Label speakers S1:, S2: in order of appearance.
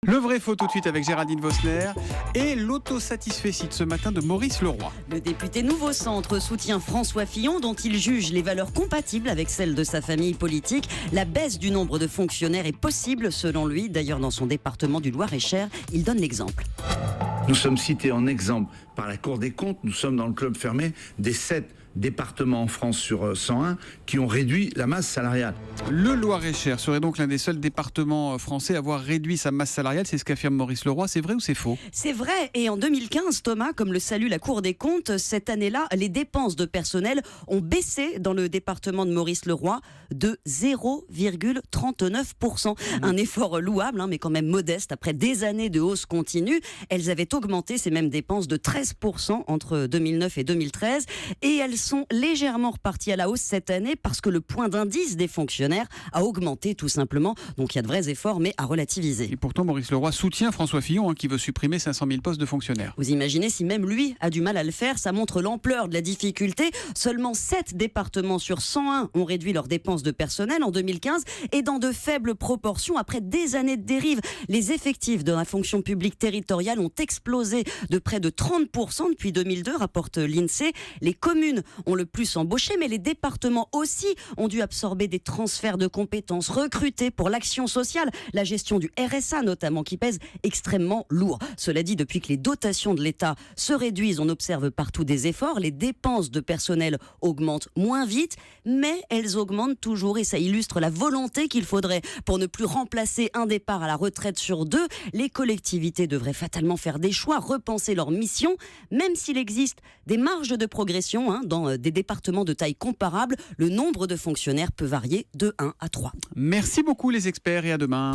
S1: Le vrai faux tout de suite avec Géraldine Vosner et l'autosatisfecit ce matin de Maurice Leroy.
S2: Le député Nouveau Centre soutient François Fillon, dont il juge les valeurs compatibles avec celles de sa famille politique. La baisse du nombre de fonctionnaires est possible selon lui. D'ailleurs, dans son département du Loir-et-Cher, il donne l'exemple.
S3: Nous sommes cités en exemple par la Cour des comptes. Nous sommes dans le club fermé des 7 départements en France sur 101 qui ont réduit la masse salariale.
S1: Le Loir-et-Cher serait donc l'un des seuls départements français à avoir réduit sa masse salariale. C'est ce qu'affirme Maurice Leroy. C'est vrai ou c'est faux ?
S2: C'est vrai. Et en 2015, Thomas, comme le salue la Cour des comptes, cette année-là, les dépenses de personnel ont baissé dans le département de Maurice Leroy de 0,39%. Un effort louable, mais quand même modeste. Après des années de hausse continue, elles avaient augmenté ces mêmes dépenses de 13% entre 2009 et 2013. Et elles sont légèrement reparties à la hausse cette année parce que le point d'indice des fonctionnaires a augmenté tout simplement. Donc il y a de vrais efforts, mais à relativiser.
S1: Et pourtant, Maurice Leroy soutient François Fillon qui veut supprimer 500 000 postes de fonctionnaires.
S2: Vous imaginez si même lui a du mal à le faire, ça montre l'ampleur de la difficulté. Seulement 7 départements sur 101 ont réduit leurs dépenses de personnel en 2015 et dans de faibles proportions après des années de dérive. Les effectifs de la fonction publique territoriale ont explosé de près de 30% depuis 2002, rapporte l'INSEE. Les communes ont le plus embauché, mais les départements aussi ont dû absorber des transferts de compétences, recruter pour l'action sociale, la gestion du RSA notamment, qui pèse extrêmement lourd. Cela dit, depuis que les dotations de l'État se réduisent, on observe partout des efforts. Les dépenses de personnel augmentent moins vite, mais elles augmentent toujours et ça illustre la volonté qu'il faudrait pour ne plus remplacer un départ à la retraite sur 2. Les collectivités devraient fatalement faire des choix, repenser leur mission, même s'il existe des marges de progression dans des départements de taille comparable. Le nombre de fonctionnaires peut varier de 1 à 3.
S1: Merci beaucoup les experts et à demain.